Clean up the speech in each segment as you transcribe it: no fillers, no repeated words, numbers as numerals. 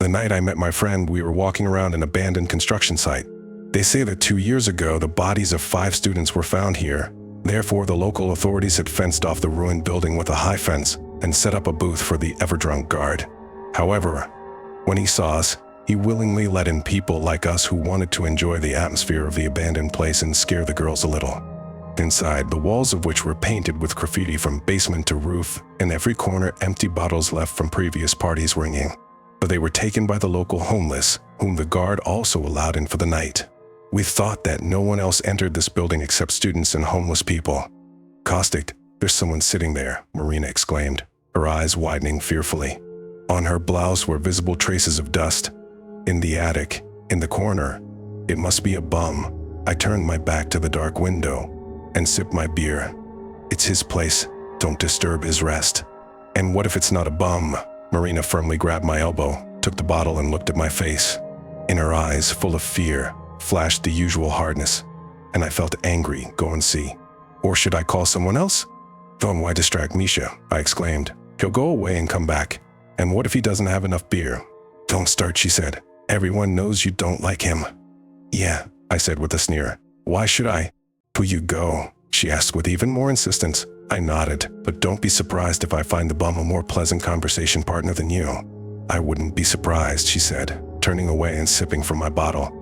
The night I met my friend, we were walking around an abandoned construction site. They say that 2 years ago, the bodies of 5 students were found here. Therefore, the local authorities had fenced off the ruined building with a high fence and set up a booth for the ever-drunk guard. However, when he saw us, he willingly let in people like us who wanted to enjoy the atmosphere of the abandoned place and scare the girls a little. Inside, the walls of which were painted with graffiti from basement to roof, and every corner empty bottles left from previous parties ringing. But they were taken by the local homeless, whom the guard also allowed in for the night. We thought that no one else entered this building except students and homeless people. "Caustic, there's someone sitting there," Marina exclaimed, her eyes widening fearfully. On her blouse were visible traces of dust. In the attic, in the corner. It must be a bum. I turned my back to the dark window and sipped my beer. It's his place. Don't disturb his rest. "And what if it's not a bum?" Marina firmly grabbed my elbow, took the bottle and looked at my face. In her eyes, full of fear, flashed the usual hardness, and I felt angry. "Go and see. Or should I call someone else?" "Then why distract Misha?" I exclaimed. "He'll go away and come back. And what if he doesn't have enough beer?" "Don't start," she said. "Everyone knows you don't like him." "Yeah," I said with a sneer. "Why should I?" "Will you go?" she asked with even more insistence. I nodded. "But don't be surprised if I find the bum a more pleasant conversation partner than you." "I wouldn't be surprised," she said, turning away and sipping from my bottle.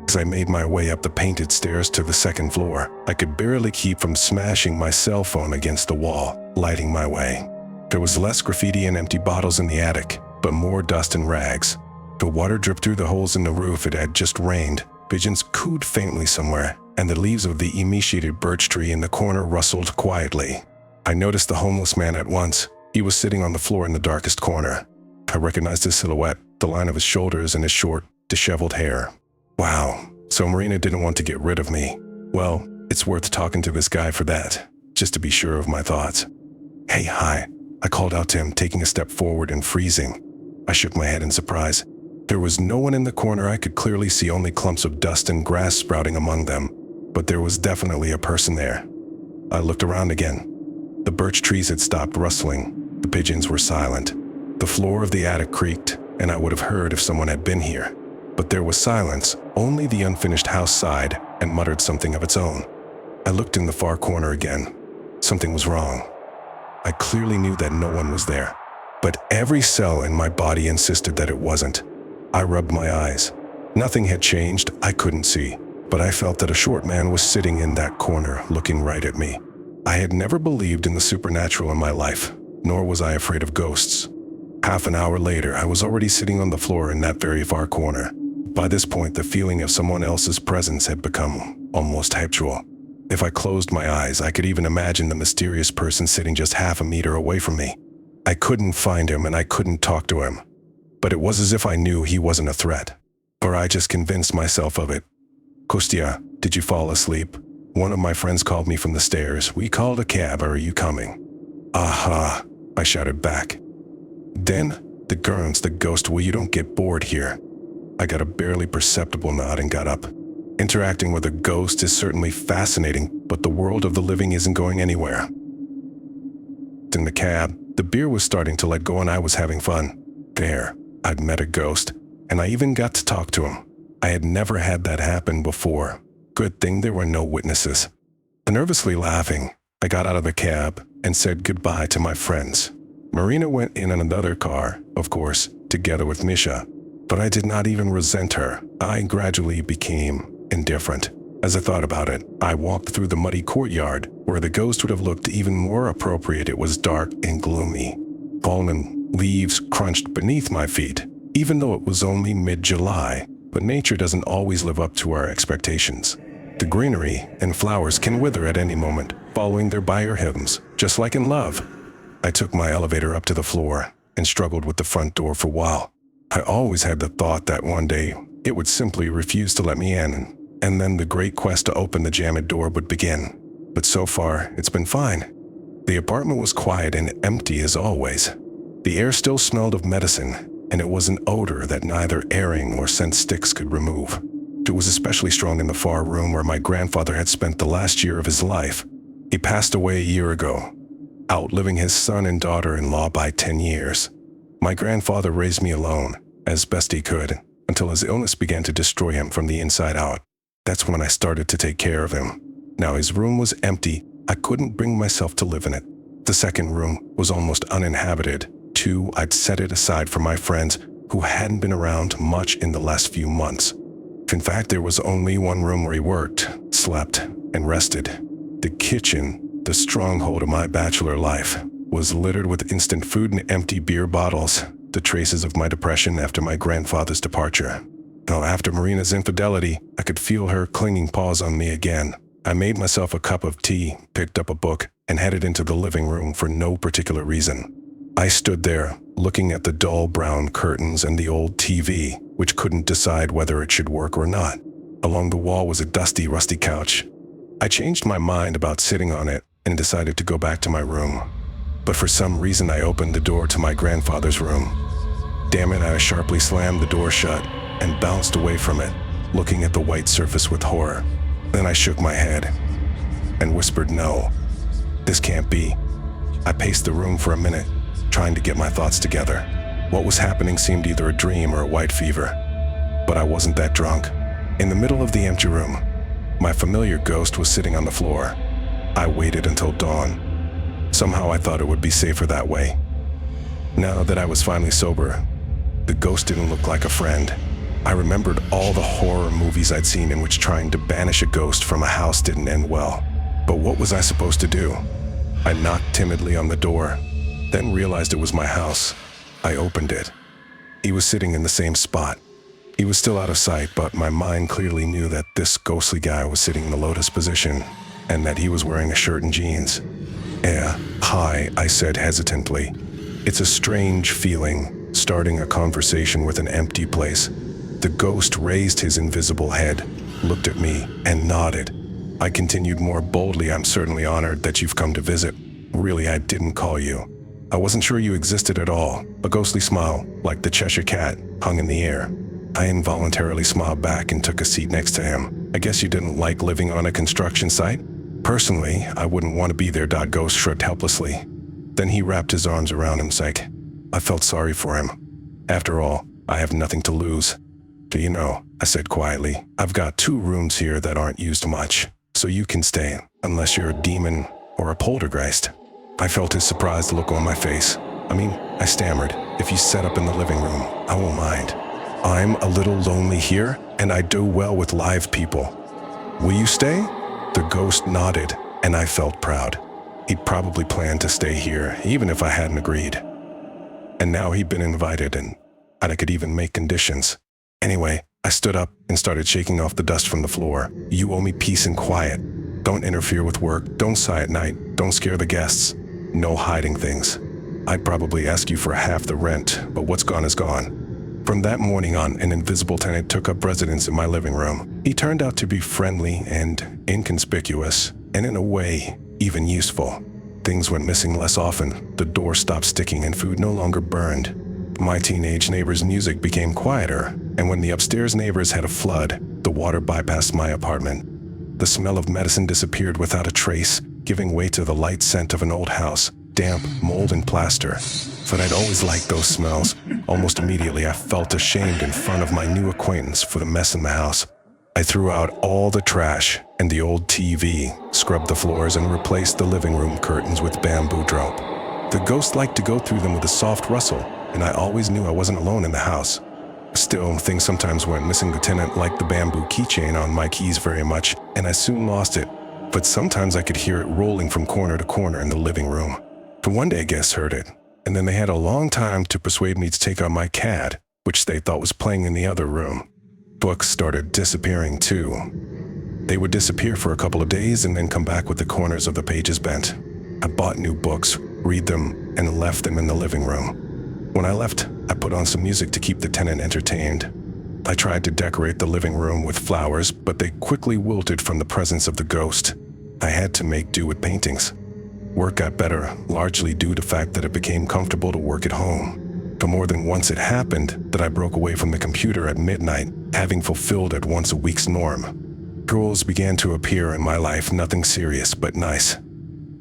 As I made my way up the painted stairs to the second floor, I could barely keep from smashing my cell phone against the wall, lighting my way. There was less graffiti and empty bottles in the attic, but more dust and rags. The water dripped through the holes in the roof. It had just rained. Pigeons cooed faintly somewhere, and the leaves of the emaciated birch tree in the corner rustled quietly. I noticed the homeless man at once. He was sitting on the floor in the darkest corner. I recognized his silhouette, the line of his shoulders and his short, disheveled hair. Wow, so Marina didn't want to get rid of me. Well, it's worth talking to this guy for that, just to be sure of my thoughts. "Hey, hi," I called out to him, taking a step forward and freezing. I shook my head in surprise. There was no one in the corner. I could clearly see only clumps of dust and grass sprouting among them, but there was definitely a person there. I looked around again. The birch trees had stopped rustling. The pigeons were silent. The floor of the attic creaked, and I would have heard if someone had been here. But there was silence. Only the unfinished house sighed and muttered something of its own. I looked in the far corner again. Something was wrong. I clearly knew that no one was there, but every cell in my body insisted that it wasn't. I rubbed my eyes. Nothing had changed. I couldn't see, but I felt that a short man was sitting in that corner, looking right at me. I had never believed in the supernatural in my life, nor was I afraid of ghosts. Half an hour later, I was already sitting on the floor in that very far corner. By this point, the feeling of someone else's presence had become almost habitual. If I closed my eyes, I could even imagine the mysterious person sitting just half a meter away from me. I couldn't find him and I couldn't talk to him. But it was as if I knew he wasn't a threat. Or I just convinced myself of it. "Kostya, did you fall asleep?" One of my friends called me from the stairs. "We called a cab. Are you coming?" "Aha," I shouted back. "Den, the girls, the ghost, well, you don't get bored here." I got a barely perceptible nod and got up. Interacting with a ghost is certainly fascinating, but the world of the living isn't going anywhere. In the cab, the beer was starting to let go and I was having fun. There, I'd met a ghost, and I even got to talk to him. I had never had that happen before. Good thing there were no witnesses. Nervously laughing, I got out of the cab and said goodbye to my friends. Marina went in another car, of course, together with Misha. But I did not even resent her. I gradually became indifferent. As I thought about it, I walked through the muddy courtyard, where the ghost would have looked even more appropriate. It was dark and gloomy. Fallen leaves crunched beneath my feet, even though it was only mid-July. But nature doesn't always live up to our expectations. The greenery and flowers can wither at any moment, following their buyer hymns, just like in love. I took my elevator up to the floor and struggled with the front door for a while. I always had the thought that one day it would simply refuse to let me in, and then the great quest to open the jammed door would begin. But so far, it's been fine. The apartment was quiet and empty as always. The air still smelled of medicine, and it was an odor that neither airing or scent sticks could remove. It was especially strong in the far room where my grandfather had spent the last year of his life. He passed away a year ago, outliving his son and daughter-in-law by 10 years. My grandfather raised me alone, as best he could, until his illness began to destroy him from the inside out. That's when I started to take care of him. Now his room was empty. I couldn't bring myself to live in it. The second room was almost uninhabited. 2, I'd set it aside for my friends who hadn't been around much in the last few months. In fact, there was only one room where he worked, slept, and rested. The kitchen, the stronghold of my bachelor life, was littered with instant food and empty beer bottles, the traces of my depression after my grandfather's departure. Now, after Marina's infidelity, I could feel her clinging paws on me again. I made myself a cup of tea, picked up a book, and headed into the living room for no particular reason. I stood there, looking at the dull brown curtains and the old TV, which couldn't decide whether it should work or not. Along the wall was a dusty, rusty couch. I changed my mind about sitting on it and decided to go back to my room. But for some reason, I opened the door to my grandfather's room. Damn it, I sharply slammed the door shut and bounced away from it, looking at the white surface with horror. Then I shook my head and whispered, "No, this can't be." I paced the room for a minute, trying to get my thoughts together. What was happening seemed either a dream or a white fever, but I wasn't that drunk. In the middle of the empty room, my familiar ghost was sitting on the floor. I waited until dawn. Somehow I thought it would be safer that way. Now that I was finally sober, the ghost didn't look like a friend. I remembered all the horror movies I'd seen in which trying to banish a ghost from a house didn't end well. But what was I supposed to do? I knocked timidly on the door, then realized it was my house. I opened it. He was sitting in the same spot. He was still out of sight, but my mind clearly knew that this ghostly guy was sitting in the lotus position and that he was wearing a shirt and jeans. Hi, I said hesitantly. It's a strange feeling, starting a conversation with an empty place. The ghost raised his invisible head, looked at me, and nodded. I continued more boldly, "I'm certainly honored that you've come to visit. Really, I didn't call you. I wasn't sure you existed at all." A ghostly smile, like the Cheshire Cat, hung in the air. I involuntarily smiled back and took a seat next to him. "I guess you didn't like living on a construction site?" "Personally, I wouldn't want to be there." Ghost shrugged helplessly. Then he wrapped his arms around him, saying, I felt sorry for him. "After all, I have nothing to lose." "Do you know," I said quietly, "I've got 2 rooms here that aren't used much, so you can stay, unless you're a demon or a poltergeist." I felt his surprised look on my face. I stammered, "If you set up in the living room, I won't mind. I'm a little lonely here, and I do well with live people. Will you stay?" The ghost nodded, and I felt proud. He'd probably planned to stay here, even if I hadn't agreed. And now he'd been invited, and I could even make conditions. Anyway, I stood up and started shaking off the dust from the floor. "You owe me peace and quiet. Don't interfere with work. Don't sigh at night. Don't scare the guests. No hiding things. I'd probably ask you for half the rent, but what's gone is gone." From that morning on, an invisible tenant took up residence in my living room. He turned out to be friendly and inconspicuous, and in a way, even useful. Things went missing less often. The door stopped sticking and food no longer burned. My teenage neighbor's music became quieter, and when the upstairs neighbors had a flood, the water bypassed my apartment. The smell of medicine disappeared without a trace, giving way to the light scent of an old house, damp, mold, and plaster. But I'd always liked those smells. Almost immediately, I felt ashamed in front of my new acquaintance for the mess in the house. I threw out all the trash and the old TV, scrubbed the floors, and replaced the living room curtains with bamboo rope. The ghost liked to go through them with a soft rustle, and I always knew I wasn't alone in the house. Still, things sometimes went missing. The tenant liked the bamboo keychain on my keys very much, and I soon lost it. But sometimes I could hear it rolling from corner to corner in the living room. For one day, guests heard it, and then they had a long time to persuade me to take out my cat, which they thought was playing in the other room. Books started disappearing too. They would disappear for a couple of days and then come back with the corners of the pages bent. I bought new books, read them, and left them in the living room. When I left, I put on some music to keep the tenant entertained. I tried to decorate the living room with flowers, but they quickly wilted from the presence of the ghost. I had to make do with paintings. Work got better, largely due to the fact that it became comfortable to work at home. But more than once it happened that I broke away from the computer at midnight, having fulfilled at once a week's norm. Girls began to appear in my life, nothing serious but nice.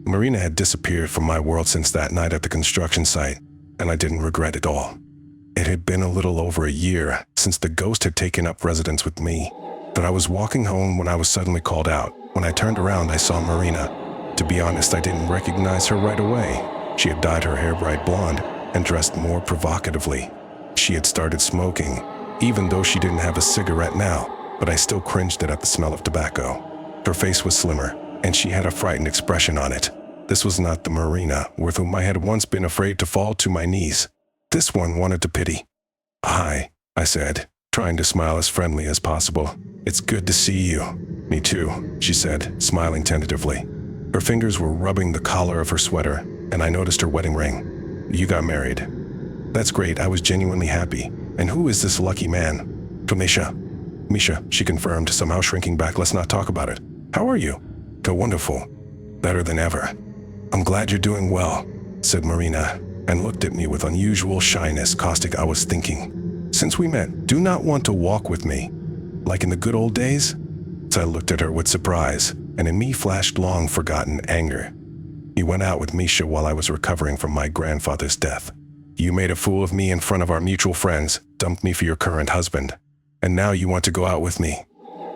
Marina had disappeared from my world since that night at the construction site, and I didn't regret it all. It had been a little over a year since the ghost had taken up residence with me, but I was walking home when I was suddenly called out. When I turned around, I saw Marina. To be honest, I didn't recognize her right away. She had dyed her hair bright blonde and dressed more provocatively. She had started smoking, even though she didn't have a cigarette now, but I still cringed at the smell of tobacco. Her face was slimmer, and she had a frightened expression on it. This was not the Marina with whom I had once been afraid to fall to my knees. This one wanted to pity. "Hi," I said, trying to smile as friendly as possible. "It's good to see you." "Me too," she said, smiling tentatively. Her fingers were rubbing the collar of her sweater, and I noticed her wedding ring. "You got married." "That's great, I was genuinely happy. And who is this lucky man?" "Misha." "Misha," she confirmed, somehow shrinking back. "Let's not talk about it. How are you?" "Oh, wonderful. Better than ever." "I'm glad you're doing well," said Marina, and looked at me with unusual shyness. Caustic, I was thinking. "Since we met, do not want to walk with me? Like in the good old days?" So I looked at her with surprise, and in me flashed long-forgotten anger. "You went out with Misha while I was recovering from my grandfather's death. You made a fool of me in front of our mutual friends, dumped me for your current husband, and now you want to go out with me.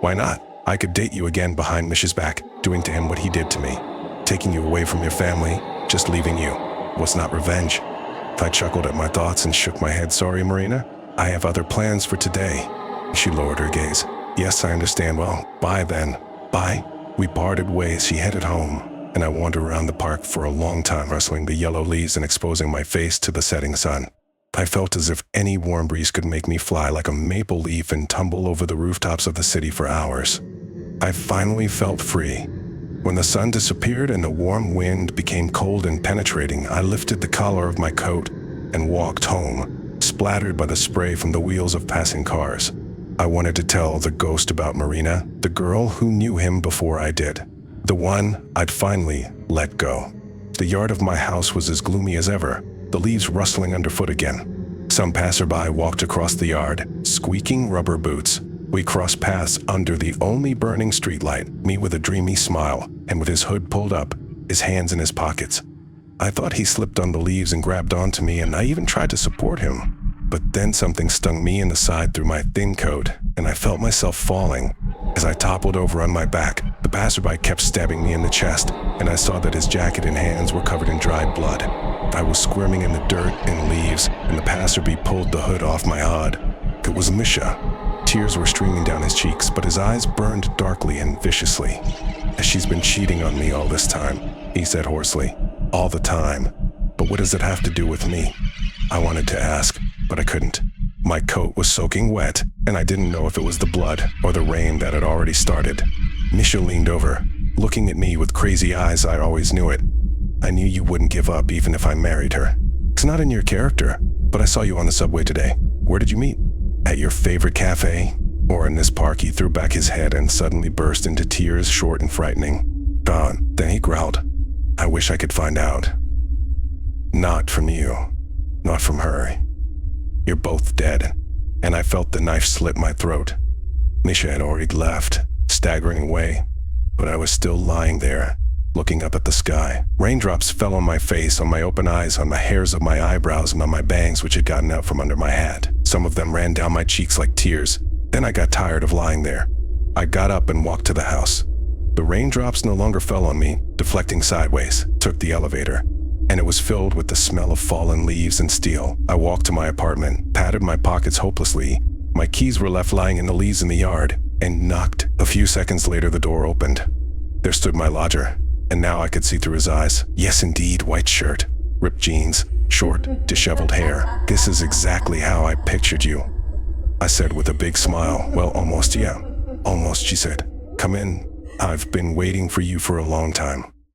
Why not? I could date you again behind Misha's back, doing to him what he did to me. Taking you away from your family, just leaving you. Was not revenge." I chuckled at my thoughts and shook my head. "Sorry, Marina. I have other plans for today." She lowered her gaze. "Yes, I understand. Well, bye then." "Bye." We parted ways. She headed home, and I wandered around the park for a long time, rustling the yellow leaves and exposing my face to the setting sun. I felt as if any warm breeze could make me fly like a maple leaf and tumble over the rooftops of the city for hours. I finally felt free. When the sun disappeared and the warm wind became cold and penetrating, I lifted the collar of my coat and walked home, splattered by the spray from the wheels of passing cars. I wanted to tell the ghost about Marina, the girl who knew him before I did. The one I'd finally let go. The yard of my house was as gloomy as ever, the leaves rustling underfoot again. Some passerby walked across the yard, squeaking rubber boots. We crossed paths under the only burning streetlight, me with a dreamy smile, and with his hood pulled up, his hands in his pockets. I thought he slipped on the leaves and grabbed onto me, and I even tried to support him. But then something stung me in the side through my thin coat, and I felt myself falling. As I toppled over on my back, the passerby kept stabbing me in the chest, and I saw that his jacket and hands were covered in dried blood. I was squirming in the dirt and leaves, and the passerby pulled the hood off my hood. It was Misha. Tears were streaming down his cheeks, but his eyes burned darkly and viciously. "She's been cheating on me all this time," he said hoarsely. "All the time. But what does it have to do with me?" I wanted to ask, but I couldn't. My coat was soaking wet, and I didn't know if it was the blood or the rain that had already started. Misha leaned over, looking at me with crazy eyes. "I always knew it. I knew you wouldn't give up even if I married her. It's not in your character, but I saw you on the subway today. Where did you meet? At your favorite cafe? Or in this park?" He threw back his head and suddenly burst into tears, short and frightening. Then he growled, "I wish I could find out. Not from you. Not from her. You're both dead." And I felt the knife slit my throat. Misha had already left, staggering away, but I was still lying there, looking up at the sky. Raindrops fell on my face, on my open eyes, on the hairs of my eyebrows, and on my bangs which had gotten out from under my hat. Some of them ran down my cheeks like tears. Then I got tired of lying there. I got up and walked to the house. The raindrops no longer fell on me, deflecting sideways, took the elevator, and it was filled with the smell of fallen leaves and steel. I walked to my apartment, patted my pockets hopelessly. My keys were left lying in the leaves in the yard, and knocked. A few seconds later, the door opened. There stood my lodger, and now I could see through his eyes. Yes, indeed, white shirt, ripped jeans, short, disheveled hair. "This is exactly how I pictured you," I said with a big smile. "Well, almost, yeah. Almost," she said. "Come in. I've been waiting for you for a long time."